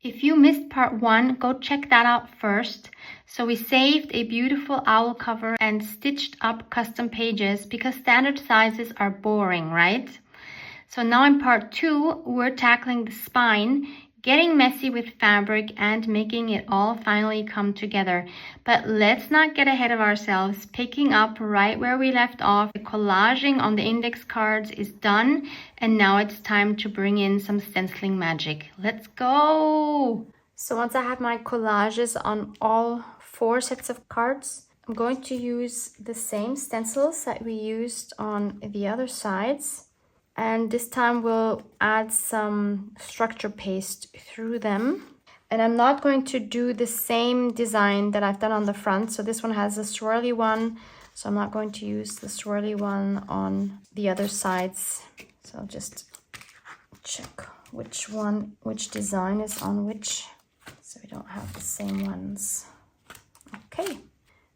If you missed part 1, go check that out first. So we saved a beautiful owl cover and stitched up custom pages because standard sizes are boring, right? So now in part 2, we're tackling the spine, getting messy with fabric and making it all finally come together. But let's not get ahead of ourselves. Picking up right where we left off, the collaging on the index cards is done, and now it's time to bring in some stenciling magic. Let's go! So once I have my collages on all 4 sets of cards, I'm going to use the same stencils that we used on the other sides. And this time we'll add some structure paste through them. And I'm not going to do the same design that I've done on the front. So this one has a swirly one. So I'm not going to use the swirly one on the other sides. So I'll just check which design is on which, so we don't have the same ones. Okay.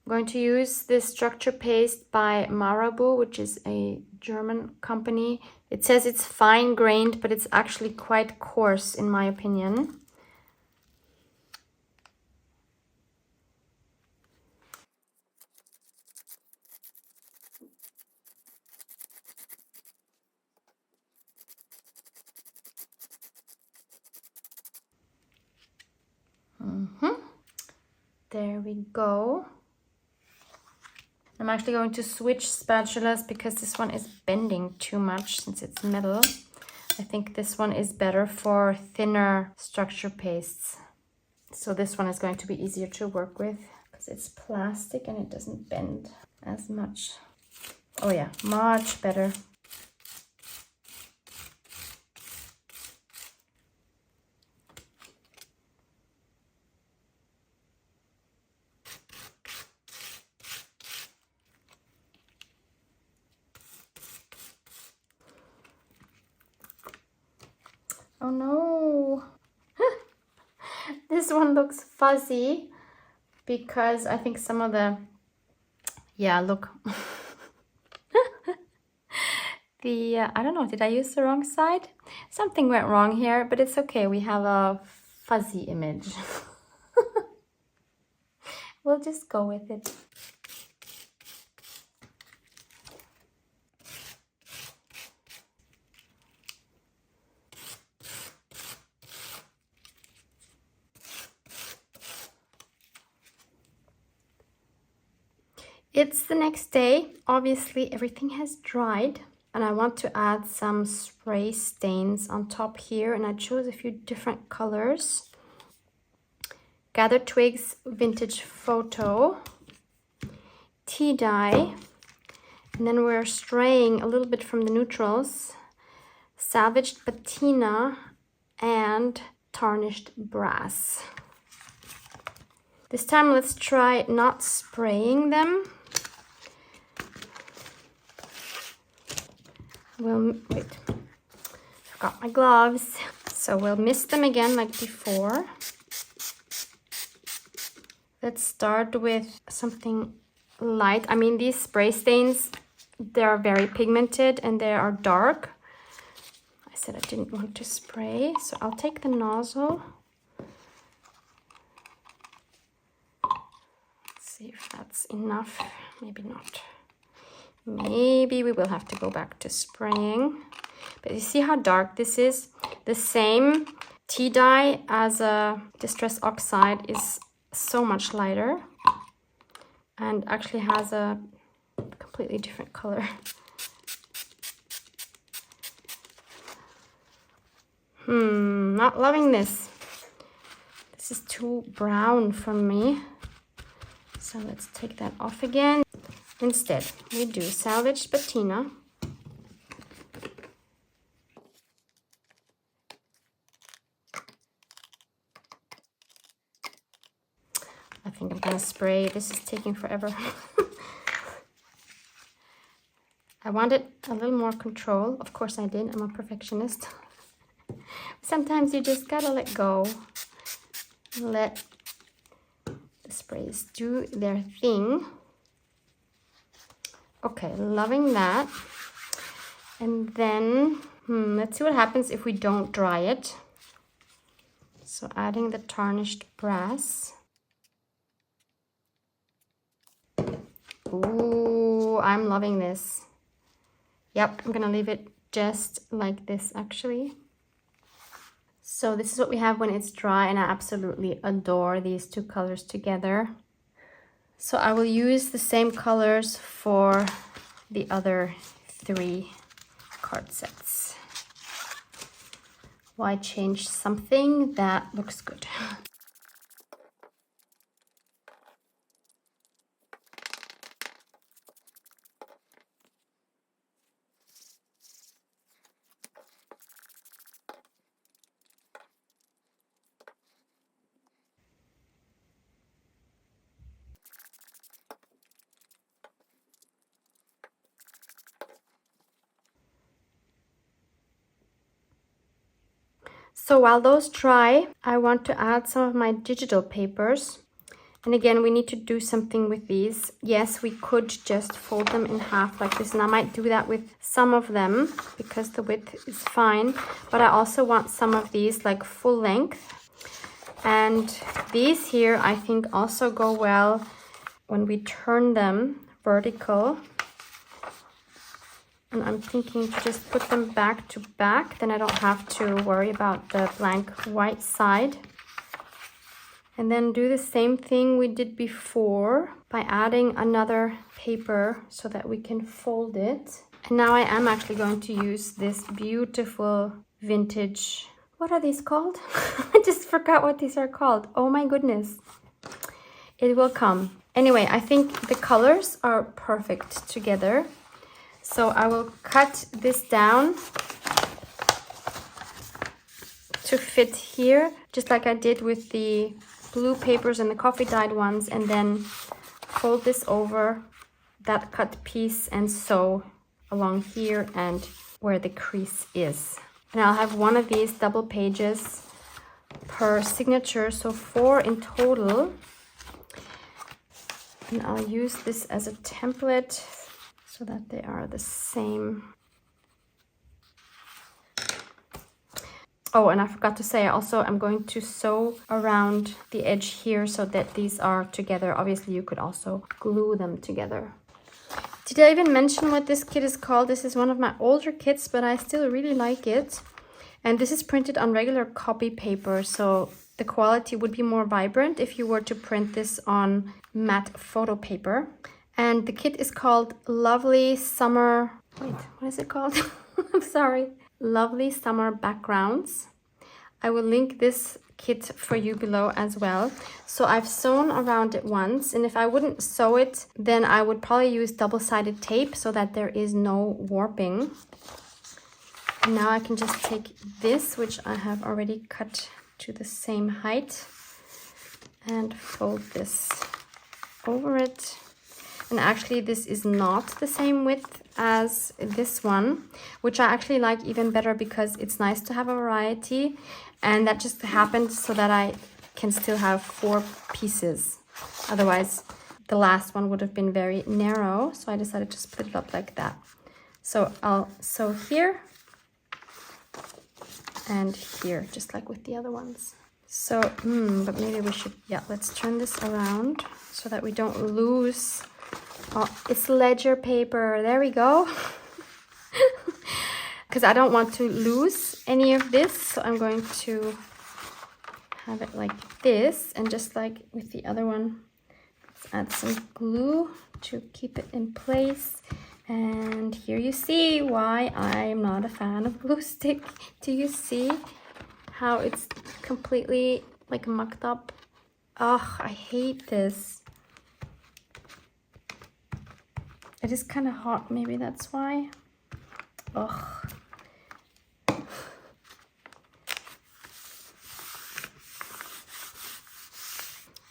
I'm going to use this structure paste by Marabu, which is a German company. It says it's fine grained, but it's actually quite coarse in my opinion. There we go. I'm actually going to switch spatulas because this one is bending too much since it's metal. I think this one is better for thinner structure pastes. So this one is going to be easier to work with because it's plastic and it doesn't bend as much. Oh yeah, much better. Oh no, this one looks fuzzy because I think some of the, yeah, look. I don't know, did I use the wrong side? Something went wrong here, but it's okay. We have a fuzzy image. We'll just go with it. It's the next day. Obviously, everything has dried. And I want to add some spray stains on top here. And I chose a few different colors. Gathered Twigs Vintage Photo. Tea dye. And then we're straying a little bit from the neutrals. Salvaged Patina and Tarnished Brass. This time let's try not spraying them. Wait, forgot my gloves. So we'll mist them again like before. Let's start with something light. I mean, these spray stains, they're very pigmented and they are dark. I said I didn't want to spray, so I'll take the nozzle. Let's see if that's enough. Maybe not. Maybe we will have to go back to spraying. But you see how dark this is? The same tea dye as a Distress Oxide is so much lighter and actually has a completely different color. Not loving this. This is too brown for me. So let's take that off again. Instead, we do Salvaged Patina. I think I'm gonna spray. This is taking forever. I wanted a little more control. Of course I did. I'm a perfectionist. Sometimes you just gotta let go. Let the sprays do their thing. Okay, loving that. And then, let's see what happens if we don't dry it. So adding the tarnished brass. Ooh, I'm loving this. Yep, I'm gonna leave it just like this actually. So this is what we have when it's dry, and I absolutely adore these two colors together. So I will use the same colors for the other 3 card sets. Why change something that looks good? So while those dry, I want to add some of my digital papers. And again, we need to do something with these. Yes, we could just fold them in half like this, and I might do that with some of them because the width is fine. But I also want some of these like full length. And these here, I think also go well when we turn them vertical. And I'm thinking to just put them back to back, then I don't have to worry about the blank white side. And then do the same thing we did before by adding another paper so that we can fold it. And now I am actually going to use this beautiful vintage, what are these called? I just forgot what these are called. Oh my goodness. It will come. Anyway, I think the colors are perfect together. So I will cut this down to fit here, just like I did with the blue papers and the coffee dyed ones, and then fold this over that cut piece and sew along here and where the crease is. And I'll have one of these double pages per signature, so 4 in total. And I'll use this as a template so that they are the same. Oh, and I forgot to say, I'm going to sew around the edge here so that these are together. Obviously, you could also glue them together. Did I even mention what this kit is called? This is one of my older kits, but I still really like it. And this is printed on regular copy paper, so the quality would be more vibrant if you were to print this on matte photo paper. And the kit is called Lovely Summer... Wait, what is it called? I'm sorry. Lovely Summer Backgrounds. I will link this kit for you below as well. So I've sewn around it once, and if I wouldn't sew it, then I would probably use double-sided tape so that there is no warping. And now I can just take this, which I have already cut to the same height, and fold this over it. And actually this is not the same width as this one, which I actually like even better because it's nice to have a variety. And that just happened so that I can still have 4 pieces. Otherwise, the last one would have been very narrow. So I decided to split it up like that. So I'll sew here and here, just like with the other ones. So, but maybe we should, let's turn this around so that we don't lose. Oh, it's ledger paper. There we go. Because I don't want to lose any of this. So I'm going to have it like this. And just like with the other one, let's add some glue to keep it in place. And here you see why I'm not a fan of glue stick. Do you see how it's completely like mucked up? Oh, I hate this. It is kind of hot, maybe that's why. Ugh.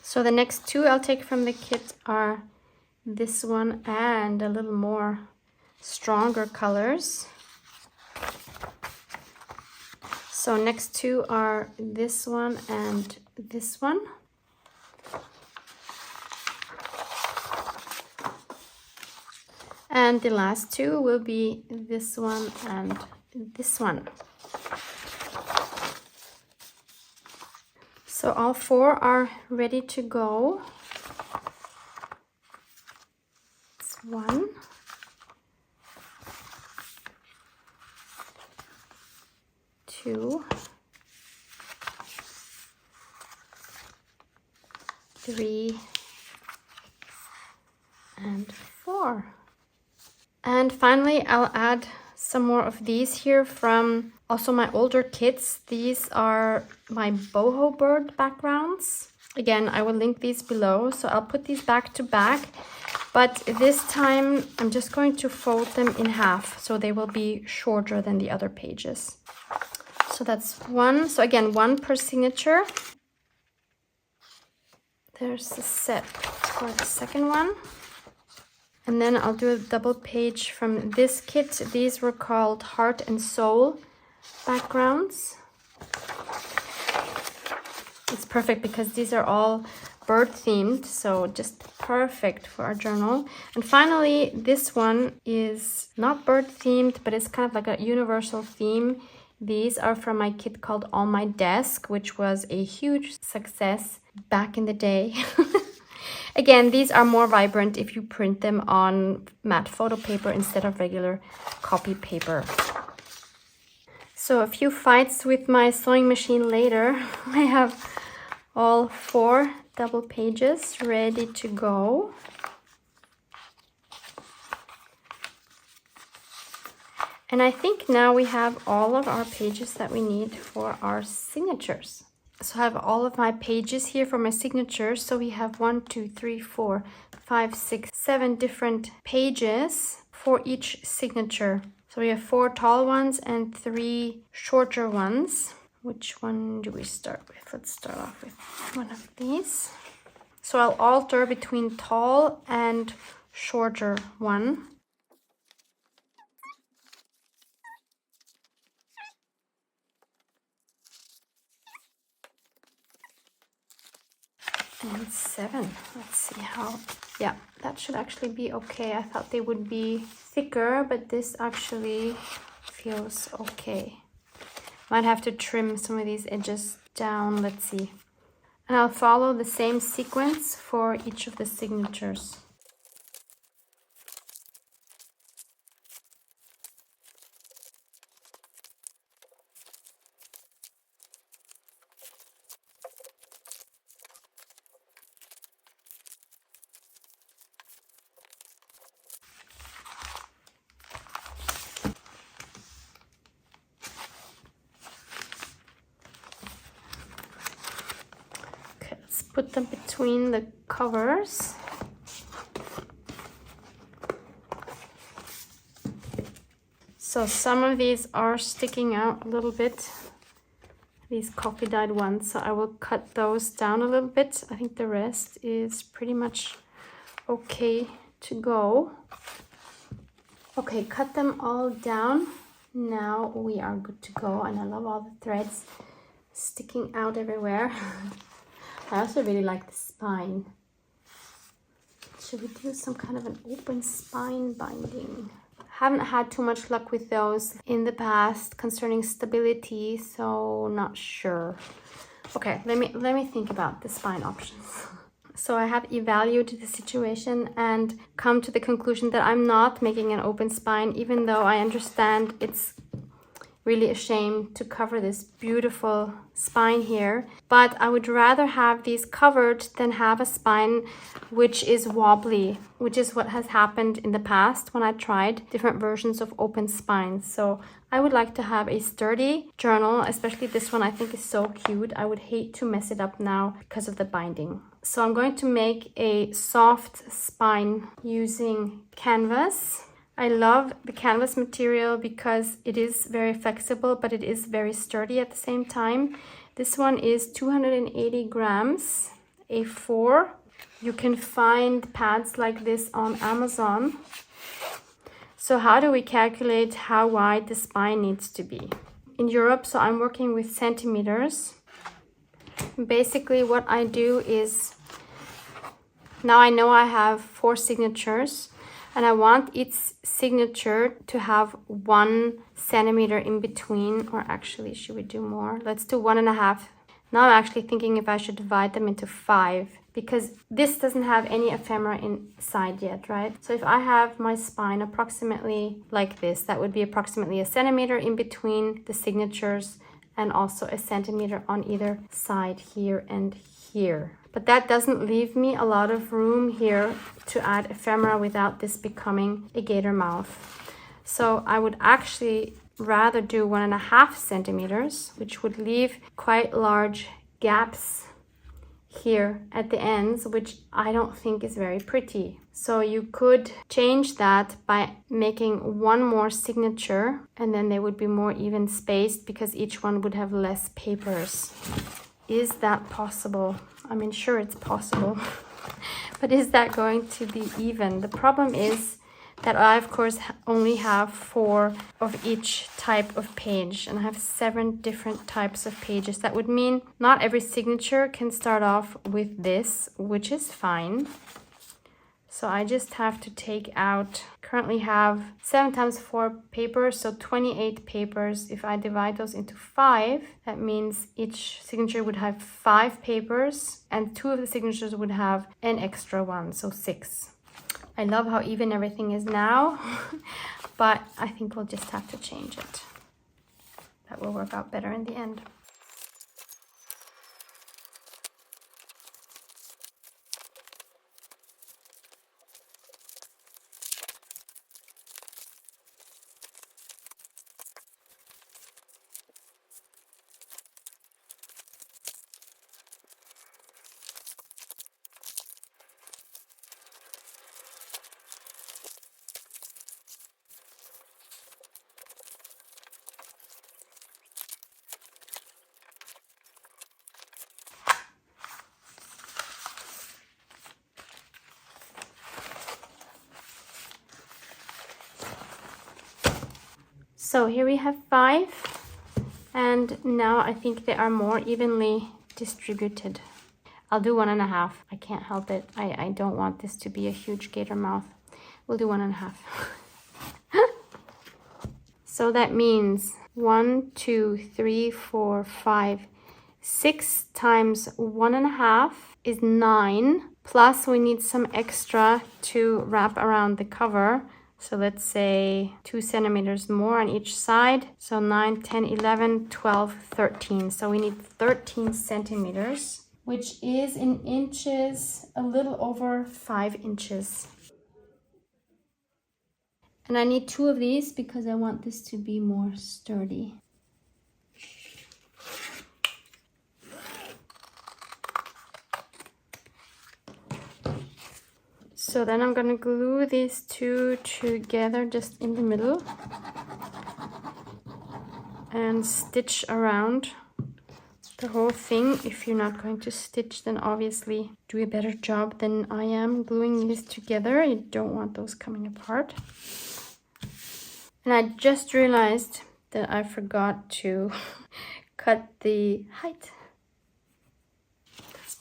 So the next 2 I'll take from the kit are this one and a little more stronger colors. So next 2 are this one and this one. And the last 2 will be this one and this one. So all 4 are ready to go. It's 1, 2, 3, and 4. And finally, I'll add some more of these here from also my older kits. These are my boho bird backgrounds. Again, I will link these below. So I'll put these back to back, but this time I'm just going to fold them in half so they will be shorter than the other pages. So that's 1. So again, 1 per signature. There's the set for the second one. And then I'll do a double page from this kit. These were called Heart and Soul backgrounds. It's perfect because these are all bird themed, so just perfect for our journal. And finally, this one is not bird themed, but it's kind of like a universal theme. These are from my kit called On My Desk, which was a huge success back in the day. Again, these are more vibrant if you print them on matte photo paper instead of regular copy paper. So a few fights with my sewing machine later. I have all 4 double pages ready to go. And I think now we have all of our pages that we need for our signatures. So I have all of my pages here for my signatures. So we have 1, 2, 3, 4, 5, 6, 7 different pages for each signature. So we have 4 tall ones and 3 shorter ones. Which one do we start with? Let's start off with one of these. So I'll alter between tall and shorter one. And 7. Let's see how. Yeah, that should actually be okay. I thought they would be thicker, but this actually feels okay. Might have to trim some of these edges down. Let's see. And I'll follow the same sequence for each of the signatures. Put them between the covers. So some of these are sticking out a little bit, these coffee dyed ones, so I will cut those down a little bit. I think the rest is pretty much okay to go. Okay, cut them all down. Now we are good to go, and I love all the threads sticking out everywhere. I also really like the spine. Should we do some kind of an open spine binding? Haven't had too much luck with those in the past concerning stability, so not sure. Okay, let me think about the spine options. So I have evaluated the situation and come to the conclusion that I'm not making an open spine, even though I understand it's really a shame to cover this beautiful spine here, but I would rather have these covered than have a spine which is wobbly, which is what has happened in the past when I tried different versions of open spines. So I would like to have a sturdy journal, especially this one I think is so cute. I would hate to mess it up now because of the binding. So I'm going to make a soft spine using canvas. I love the canvas material because it is very flexible, but it is very sturdy at the same time. This one is 280 grams, A4. You can find pads like this on Amazon. So how do we calculate how wide the spine needs to be? In Europe, so I'm working with centimeters. Basically what I do is, now I know I have 4 signatures, and I want each signature to have 1 centimeter in between, or actually, should we do more? Let's do 1.5 Now I'm actually thinking if I should divide them into 5, because this doesn't have any ephemera inside yet, right? So if I have my spine approximately like this, that would be approximately a centimeter in between the signatures and also a centimeter on either side here and here. But that doesn't leave me a lot of room here to add ephemera without this becoming a gator mouth. So I would actually rather do 1.5 centimeters, which would leave quite large gaps here at the ends, which I don't think is very pretty. So you could change that by making one more signature, and then they would be more even spaced because each one would have less papers. Is that possible? I mean, sure, it's possible, but is that going to be even? The problem is that I, of course, only have 4 of each type of page, and I have 7 different types of pages. That would mean not every signature can start off with this, which is fine. So I just have to take out, currently have 7 times 4 papers, so 28 papers. If I divide those into 5, that means each signature would have 5 papers, and 2 of the signatures would have an extra one, so 6. I love how even everything is now, but I think we'll just have to change it. That will work out better in the end. So here we have 5, and now I think they are more evenly distributed. I'll do 1.5. I can't help it. I don't want this to be a huge gator mouth. We'll do 1.5. So that means 1, 2, 3, 4, 5, 6 times 1.5 is 9. Plus we need some extra to wrap around the cover. So let's say 2 centimeters more on each side. So 9, 10, 11, 12, 13. So we need 13 centimeters, which is in inches, a little over 5 inches. And I need 2 of these because I want this to be more sturdy. So then I'm gonna glue these 2 together just in the middle and stitch around the whole thing. If you're not going to stitch, then obviously do a better job than I am gluing these together. You don't want those coming apart. And I just realized that I forgot to cut the height.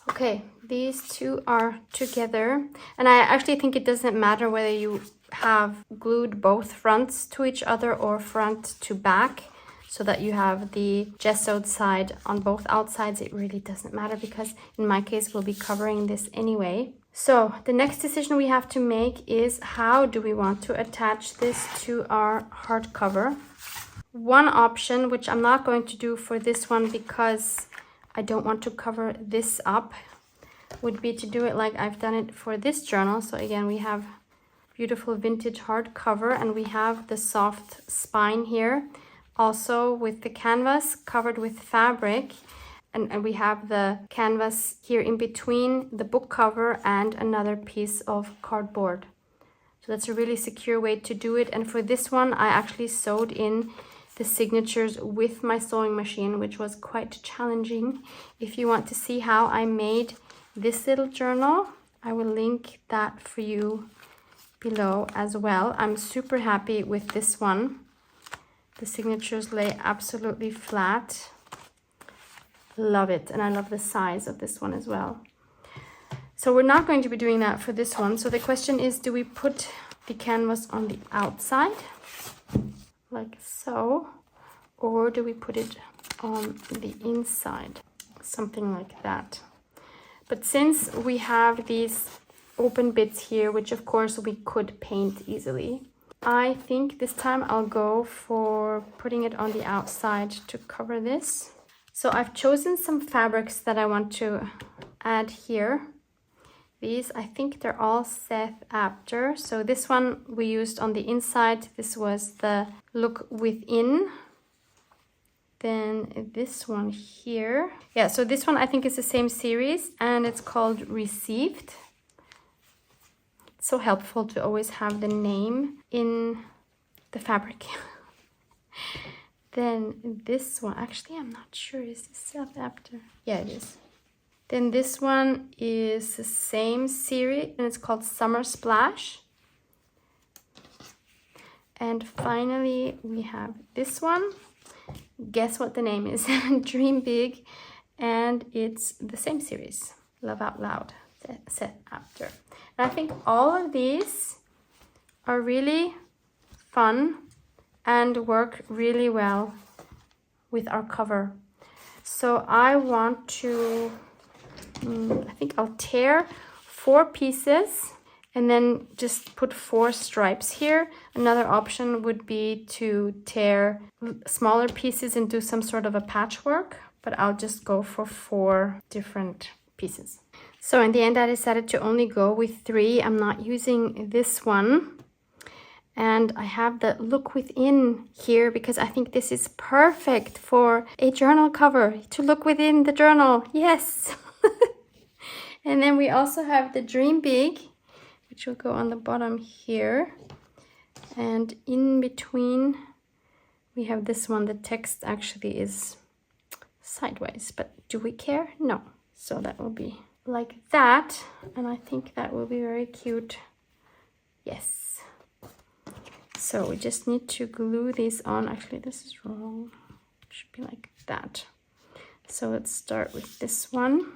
Okay, these 2 are together, and I actually think it doesn't matter whether you have glued both fronts to each other or front to back, so that you have the gessoed side on both outsides. It really doesn't matter because in my case we'll be covering this anyway. So the next decision we have to make is how do we want to attach this to our hardcover. One option, which I'm not going to do for this one because I don't want to cover this up, would be to do it like I've done it for this journal. So again, we have beautiful vintage hardcover, and we have the soft spine here, also with the canvas covered with fabric, and we have the canvas here in between the book cover and another piece of cardboard. So that's a really secure way to do it. And for this one, I actually sewed in the signatures with my sewing machine, which was quite challenging. If you want to see how I made this little journal, I will link that for you below as well. I'm super happy with this one. The signatures lay absolutely flat. Love it, and I love the size of this one as well. So we're not going to be doing that for this one. So the question is, do we put the canvas on the outside like so, or do we put it on the inside? something like that. But since we have these open bits here, which of course we could paint easily, I think this time I'll go for putting it on the outside to cover this. So I've chosen some fabrics that I want to add here. These, I think they're all Seth Apter. So this one we used on the inside. This was the Look Within. Then this one here. Yeah, so this one I think is the same series and it's called Received. It's so helpful to always have the name in the fabric. Then this one, actually I'm not sure, is this Seth Apter? Yeah, it is. Then this one is the same series and it's called Summer Splash. And finally we have this one. Guess what the name is? Dream Big. And it's the same series, Love Out Loud, Seth Apter. And I think all of these are really fun and work really well with our cover. So I want to, I think I'll tear 4 pieces and then just put 4 stripes here. Another option would be to tear smaller pieces and do some sort of a patchwork, but I'll just go for 4 different pieces. So in the end, I decided to only go with 3. I'm not using this one. And I have the Look Within here because I think this is perfect for a journal cover, to look within the journal. Yes. And then we also have the Dream Big, which will go on the bottom here. And in between, we have this one. The text actually is sideways, but do we care? No. So that will be like that. And I think that will be very cute. Yes. So we just need to glue these on. Actually, this is wrong. It should be like that. So let's start with this one.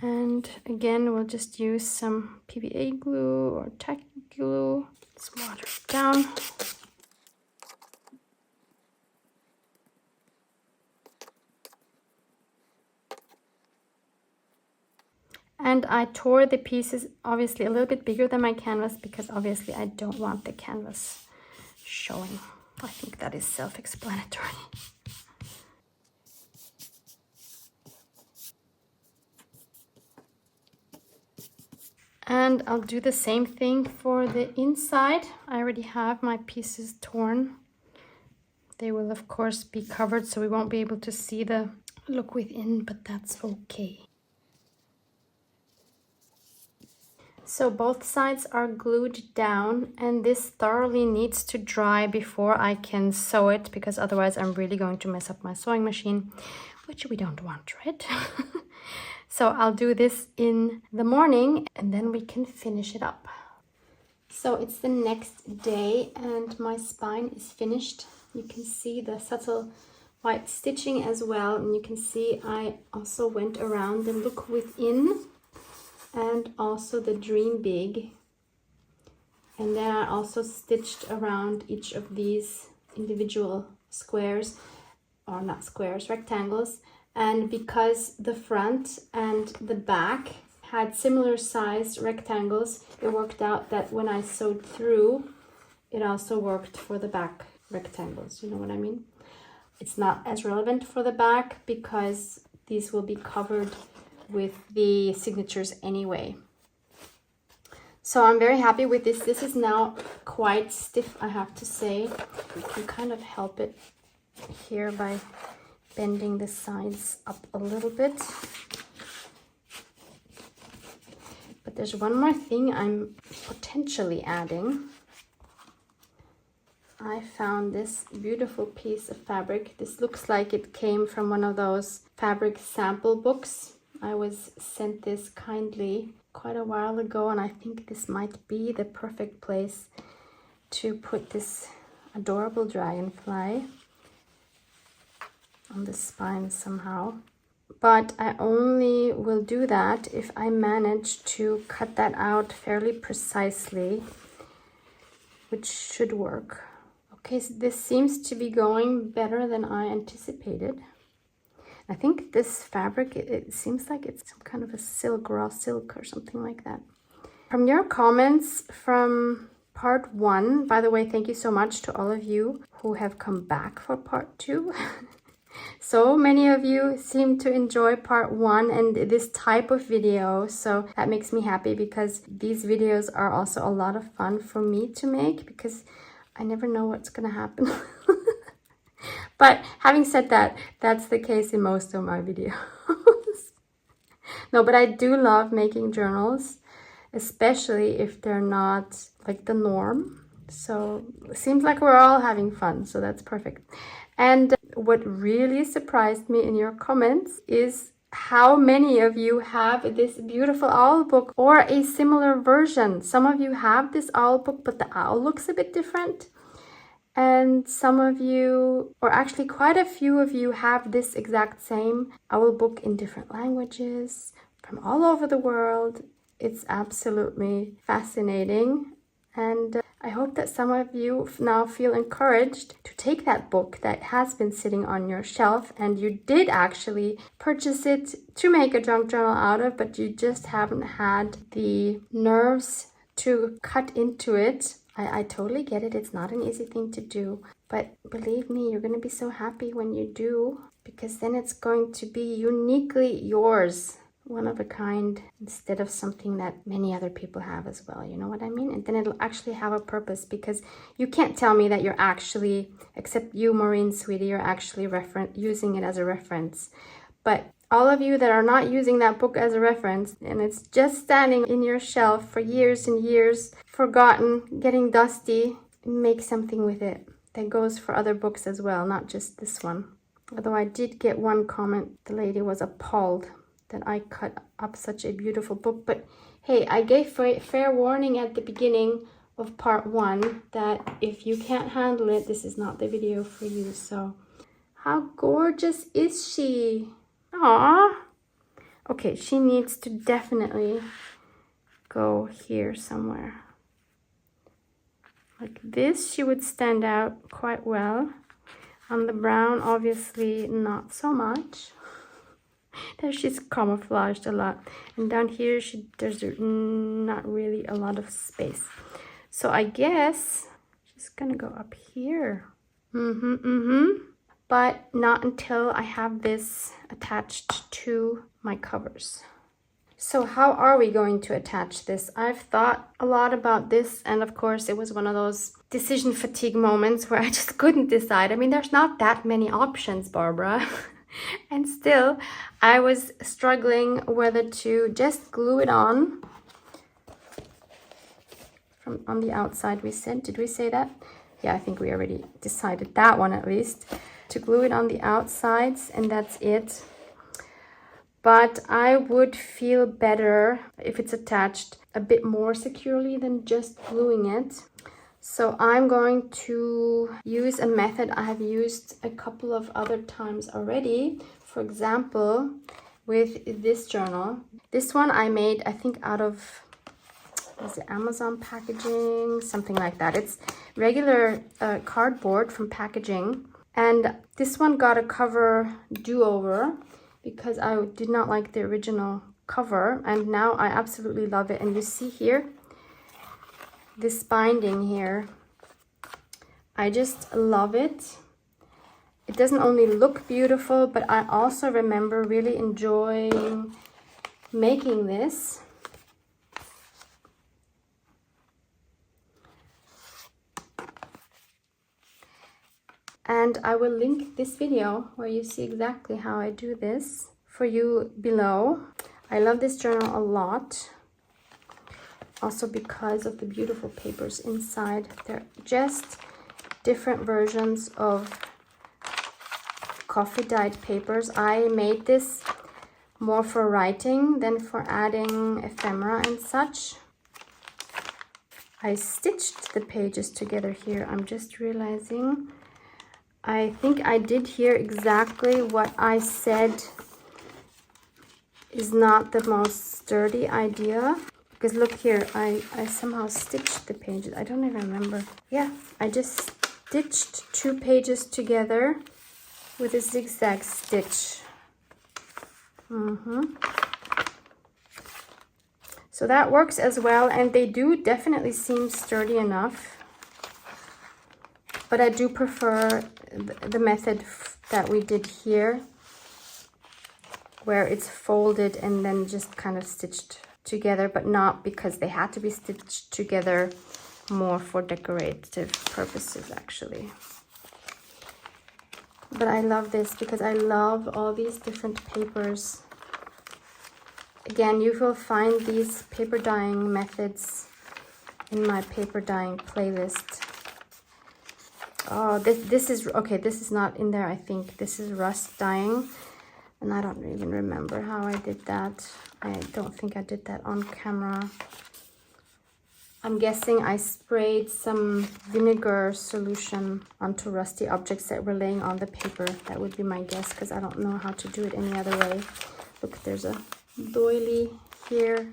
And again, we'll just use some PVA glue or tacky glue. Let's water it down. And I tore the pieces obviously a little bit bigger than my canvas because obviously I don't want the canvas showing. I think that is self-explanatory. And I'll do the same thing for the inside. I already have my pieces torn. They will of course be covered, so we won't be able to see the Look Within, but that's okay. So both sides are glued down and this thoroughly needs to dry before I can sew it, because otherwise I'm really going to mess up my sewing machine, which we don't want, right? So I'll do this in the morning and then we can finish it up. So it's the next day and my spine is finished. You can see the subtle white stitching as well, and you can see I also went around the Look Within and also the Dream Big, and then I also stitched around each of these individual squares, or not squares, rectangles. And because the front and the back had similar sized rectangles, it worked out that when I sewed through, it also worked for the back rectangles. You know what I mean? It's not as relevant for the back because these will be covered with the signatures anyway. So I'm very happy with this. This is now quite stiff, I have to say. You can kind of help it here by bending the sides up a little bit. But there's one more thing I'm potentially adding. I found this beautiful piece of fabric. This looks like it came from one of those fabric sample books. I was sent this kindly quite a while ago, and I think this might be the perfect place to put this adorable dragonfly on the spine somehow. But I only will do that if I manage to cut that out fairly precisely, which should work. Okay, so this seems to be going better than I anticipated. I think this fabric, it seems like it's some kind of a silk, raw silk or something like that. From your comments from part 1, by the way, thank you so much to all of you who have come back for part 2. So many of you seem to enjoy part 1 and this type of video, so that makes me happy because these videos are also a lot of fun for me to make because I never know what's gonna happen. But having said that, that's the case in most of my videos. No, but I do love making journals, especially if they're not like the norm. So it seems like we're all having fun, so that's perfect. And what really surprised me in your comments is how many of you have this beautiful owl book or a similar version. Some of you have this owl book, but the owl looks a bit different. And some of you, or actually quite a few of you, have this exact same owl book in different languages from all over the world. It's absolutely fascinating. And I hope that some of you now feel encouraged to take that book that has been sitting on your shelf and you did actually purchase it to make a junk journal out of, but you just haven't had the nerves to cut into it. I totally get it. It's not an easy thing to do, but believe me, you're going to be so happy when you do, because then it's going to be uniquely yours, one of a kind, instead of something that many other people have as well. You know what I mean? And then it'll actually have a purpose, because you can't tell me that you're actually, except you, Maureen, sweetie, you're actually using it as a reference. But all of you that are not using that book as a reference, and it's just standing in your shelf for years and years, forgotten, getting dusty, make something with it. That goes for other books as well, not just this one. Although I did get one comment, the lady was appalled that I cut up such a beautiful book. But hey, I gave fair warning at the beginning of part 1 that if you can't handle it, this is not the video for you. So how gorgeous is she? Aww. Okay, she needs to definitely go here somewhere. Like this, she would stand out quite well. On the brown, obviously not so much. There she's camouflaged a lot. And down here, there's not really a lot of space. So I guess she's gonna go up here. But not until I have this attached to my covers. So how are we going to attach this? I've thought a lot about this, and of course it was one of those decision fatigue moments where I just couldn't decide. I mean, there's not that many options, Barbara. And still, I was struggling whether to just glue it on from on the outside. We said, did we say that? Yeah, I think we already decided that one at least. To glue it on the outsides, and that's it. But I would feel better if it's attached a bit more securely than just gluing it. So I'm going to use a method I have used a couple of other times already. For example, with this journal. This one I made, I think, out of, was it Amazon packaging? Something like that. It's regular cardboard from packaging. And this one got a cover do-over because I did not like the original cover, and now I absolutely love it. And you see here, this binding here, I just love it. It doesn't only look beautiful, but I also remember really enjoying making this. And I will link this video where you see exactly how I do this for you below. I love this journal a lot. Also because of the beautiful papers inside. They're just different versions of coffee dyed papers. I made this more for writing than for adding ephemera and such. I stitched the pages together here. I'm just realizing. I think I did here exactly what I said is not the most sturdy idea. Because look here, I somehow stitched the pages. I don't even remember. Yeah, I just stitched 2 pages together with a zigzag stitch. So that works as well, and they do definitely seem sturdy enough. But I do prefer the method that we did here, where it's folded and then just kind of stitched together, but not because they had to be stitched together, more for decorative purposes actually. But I love this because I love all these different papers. Again, you will find these paper dyeing methods in my paper dyeing playlist. Oh, this is okay. This is not in there. I think this is rust dyeing, and I don't even remember how I did that. I don't think I did that on camera. I'm guessing I sprayed some vinegar solution onto rusty objects that were laying on the paper. That would be my guess, because I don't know how to do it any other way. Look, there's a doily here.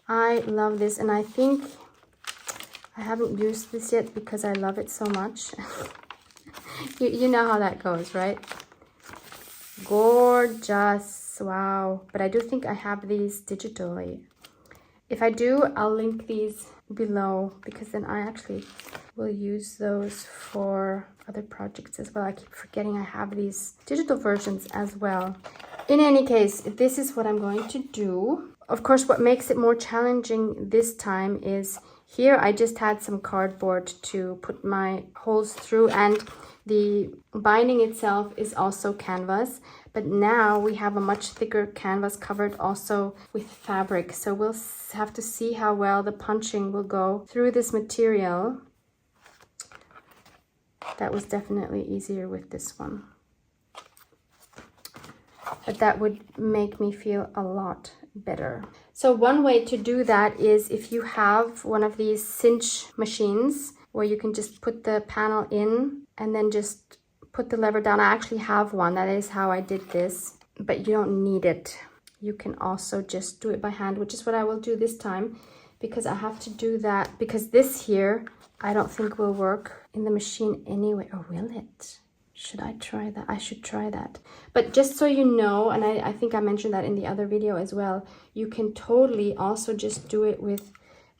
I love this, and I think I haven't used this yet because I love it so much. You know how that goes, right? Gorgeous. Wow. But I do think I have these digitally. If I do, I'll link these below, because then I actually will use those for other projects as well. I keep forgetting I have these digital versions as well. In any case, this is what I'm going to do. Of course, what makes it more challenging this time is here I just had some cardboard to put my holes through, and the binding itself is also canvas. But now we have a much thicker canvas covered also with fabric. So we'll have to see how well the punching will go through this material. That was definitely easier with this one. But that would make me feel a lot better. So one way to do that is if you have one of these cinch machines where you can just put the panel in and then just put the lever down. I actually have one. That is how I did this, but you don't need it. You can also just do it by hand, which is what I will do this time, because I have to do that because this here I don't think will work in the machine anyway. Or will it? Should I try that? I should try that. But just so you know, and I think I mentioned that in the other video as well, you can totally also just do it with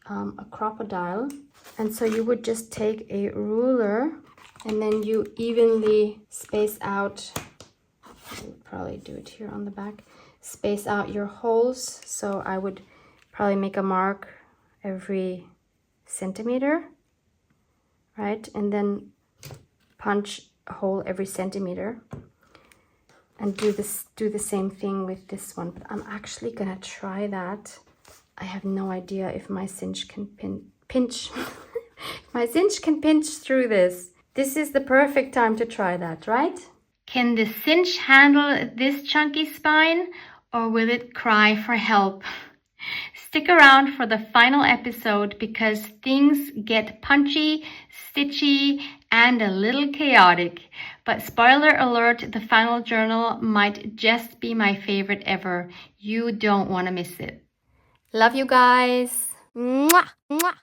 a crocodile. And so you would just take a ruler and then you evenly space out, I would probably do it here on the back, space out your holes. So I would probably make a mark every centimeter, right? And then punch a hole every centimeter, and do the same thing with this one. But I'm actually gonna try that. I have no idea if my cinch can pinch my cinch can pinch through this. This is the perfect time to try that, right? Can the cinch handle this chunky spine, or will it cry for help? Stick around for the final episode because things get punchy, stitchy, and a little chaotic. But spoiler alert, the final journal might just be my favorite ever. You don't want to miss it. Love you guys. Mwah, mwah.